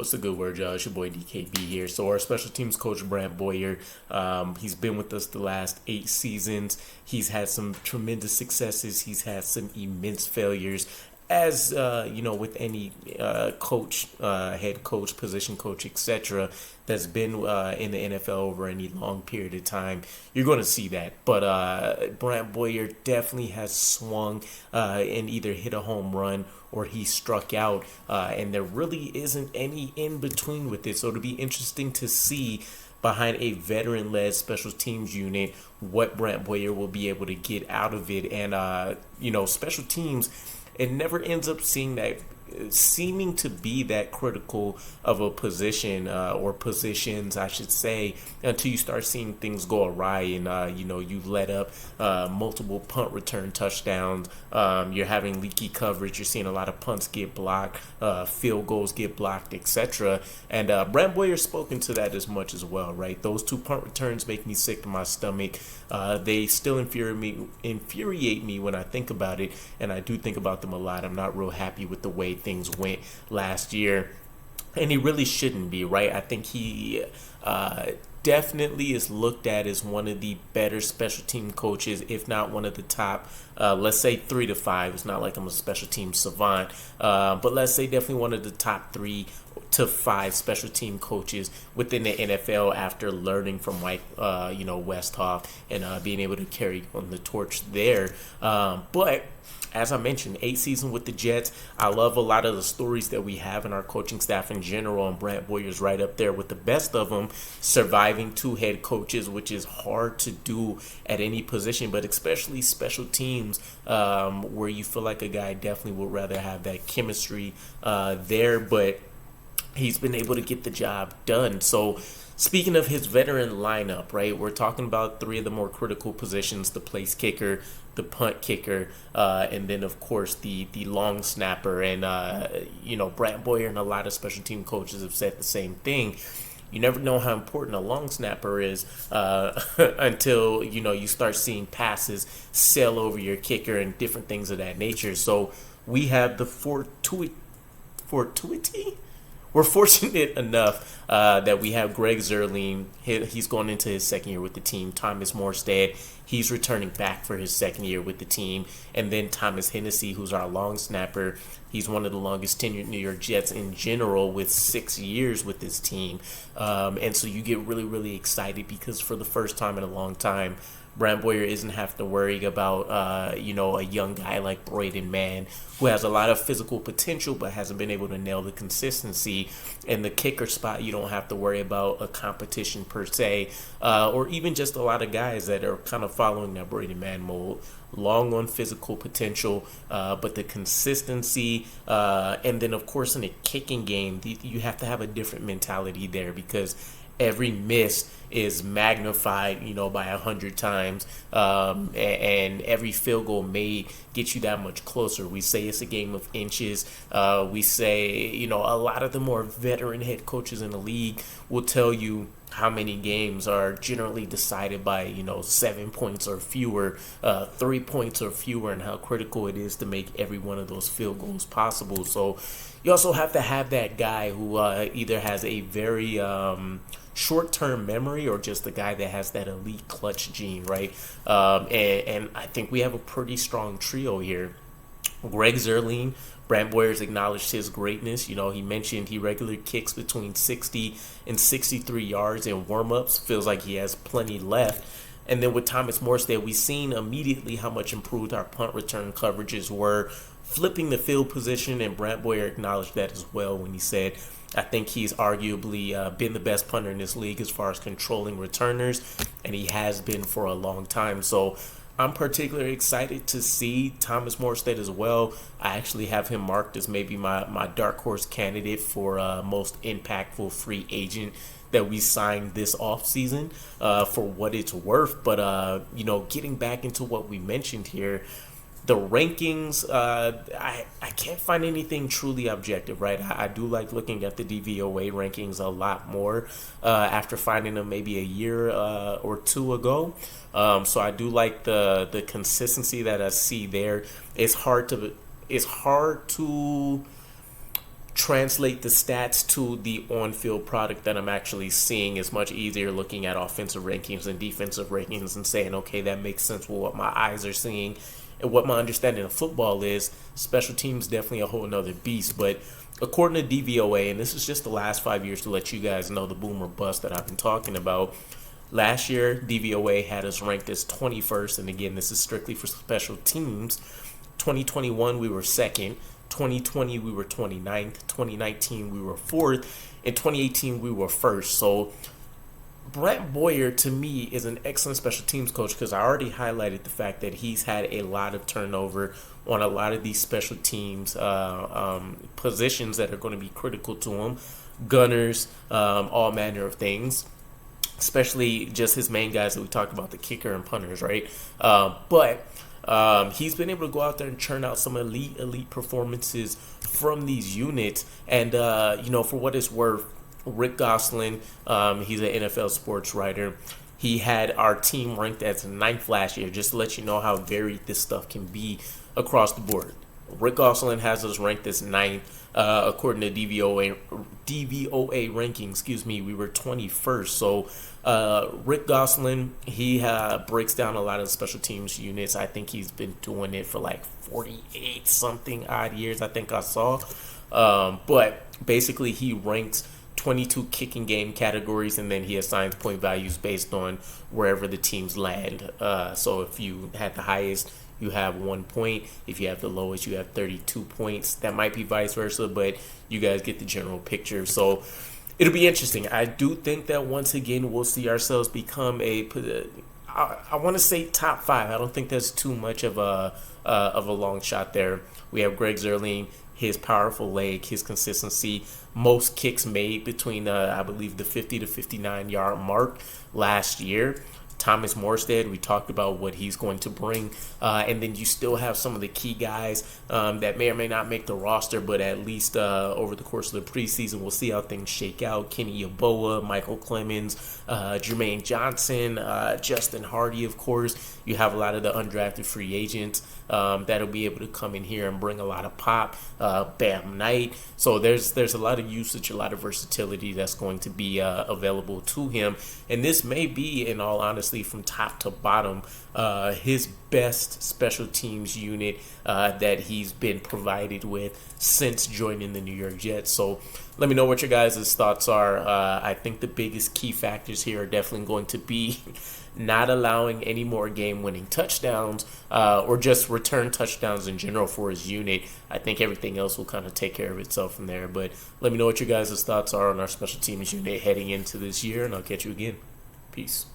What's the good word, y'all? It's your boy DKB here. So our special teams coach, Brant Boyer, he's been with us the last 8 seasons. He's had some tremendous successes. He's had some immense failures. As with any coach, head coach, position coach, etc., that's been in the NFL over any long period of time, you're going to see that. But Brant Boyer definitely has swung and either hit a home run or he struck out, and there really isn't any in between with it. So it'll be interesting to see behind a veteran-led special teams unit what Brant Boyer will be able to get out of it. And special teams, it never ends up seeming to be that critical of a position or positions, I should say, until you start seeing things go awry and, you let up multiple punt return touchdowns. You're having leaky coverage. You're seeing a lot of punts get blocked, field goals get blocked, etc. And Brant Boyer's spoken to that as much as well, right? Those 2 punt returns make me sick to my stomach. They still infuriate me when I think about it, and I do think about them a lot. I'm not real happy with the way things went last year, and he really shouldn't be, right? I think he definitely is looked at as one of the better special team coaches, if not one of the top, let's say 3 to 5. It's not like I'm a special team savant, but let's say definitely one of the top 3 to 5 special team coaches within the NFL after learning from Mike, Westhoff and being able to carry on the torch there. But as I mentioned, 8 seasons with the Jets. I love a lot of the stories that we have in our coaching staff in general, and Brant Boyer's right up there with the best of them, surviving 2 head coaches, which is hard to do at any position, but especially special teams, where you feel like a guy definitely would rather have that chemistry there, but he's been able to get the job done. So speaking of his veteran lineup, right, we're talking about 3 of the more critical positions: the place kicker, the punt kicker, and then, of course, the long snapper. And, Brant Boyer and a lot of special team coaches have said the same thing. You never know how important a long snapper is until, you start seeing passes sail over your kicker and different things of that nature. So we have the fortuity? We're fortunate enough that we have Greg Zuerlein. He's going into his second year with the team. Thomas Morstead, he's returning back for his second year with the team. And then Thomas Hennessy, who's our long snapper. He's one of the longest tenured New York Jets in general, with 6 years with this team. And so you get really, really excited because for the first time in a long time, Brant Boyer isn't having to worry about, a young guy like Braden Mann, who has a lot of physical potential but hasn't been able to nail the consistency. In the kicker spot, you don't have to worry about a competition per se, or even just a lot of guys that are kind of following that Braden Mann mold. Long on physical potential, but the consistency, and then, of course, in a kicking game, you have to have a different mentality there because every miss is magnified, by 100 times, and every field goal made gets you that much closer. We say it's a game of inches. We say, a lot of the more veteran head coaches in the league will tell you how many games are generally decided by, 7 points or fewer, 3 points or fewer, and how critical it is to make every one of those field goals possible. So you also have to have that guy who either has a very short-term memory or just the guy that has that elite clutch gene, right? And I think we have a pretty strong trio here. Greg Zuerlein, Brant Boyer's acknowledged his greatness. He mentioned he regularly kicks between 60 and 63 yards in warm-ups. Feels like he has plenty left. And then with Thomas Morstead, we've seen immediately how much improved our punt return coverages were, flipping the field position, and Brant Boyer acknowledged that as well when he said, I think he's arguably been the best punter in this league as far as controlling returners, and he has been for a long time. So I'm particularly excited to see Thomas Morstead as well. I actually have him marked as maybe my dark horse candidate for most impactful free agent that we signed this offseason, for what it's worth. But, getting back into what we mentioned here, the rankings, I can't find anything truly objective, right? I do like looking at the DVOA rankings a lot more after finding them maybe a year or 2 ago. So I do like the consistency that I see there. It's hard to translate the stats to the on-field product that I'm actually seeing is much easier looking at offensive rankings and defensive rankings and saying, okay, that makes sense with what my eyes are seeing and what my understanding of football is. Special teams definitely a whole nother beast. But according to DVOA, and this is just the last 5 years to let you guys know the boom or bust that I've been talking about, last year DVOA had us ranked as 21st, and again, this is strictly for special teams. 2021 we were second, 2020 we were 29th, 2019 we were 4th, in 2018 we were first. So Brant Boyer, to me, is an excellent special teams coach because I already highlighted the fact that he's had a lot of turnover on a lot of these special teams positions that are going to be critical to him. Gunners, all manner of things, especially just his main guys that we talked about, the kicker and punters, right? But he's been able to go out there and churn out some elite performances from these units. And, for what it's worth, Rick Gosselin, he's an NFL sports writer. He had our team ranked as 9th last year, just to let you know how varied this stuff can be across the board. Rick Gosselin has us ranked as 9th. According to DVOA rankings, we were 21st. So Rick Gosselin, he breaks down a lot of special teams units. I think he's been doing it for like 48 something odd years, I think I saw. But basically he ranks 22 kicking game categories, and then he assigns point values based on wherever the teams land. So if you had the highest, you have 1 point. If you have the lowest, you have 32 points. That might be vice versa, but you guys get the general picture. So it'll be interesting. I do think that once again we'll see ourselves become I want to say top 5. I don't think that's too much of a long shot there. We have Greg Zerline, his powerful leg, his consistency, most kicks made between I believe the 50 to 59 yard mark last year. Thomas Morstead, we talked about what he's going to bring. And then you still have some of the key guys that may or may not make the roster, but at least over the course of the preseason, we'll see how things shake out. Kenny Yeboah, Michael Clemens, Jermaine Johnson, Justin Hardy, of course. You have a lot of the undrafted free agents that'll be able to come in here and bring a lot of pop. Bam Knight. So there's a lot of usage, a lot of versatility that's going to be available to him. And this may be, in all honesty, from top to bottom, his best special teams unit that he's been provided with since joining the New York Jets. So let me know what your guys' thoughts are. I think the biggest key factors here are definitely going to be not allowing any more game-winning touchdowns or just return touchdowns in general for his unit. I think everything else will kind of take care of itself from there. But let me know what your guys' thoughts are on our special teams unit heading into this year, and I'll catch you again. Peace.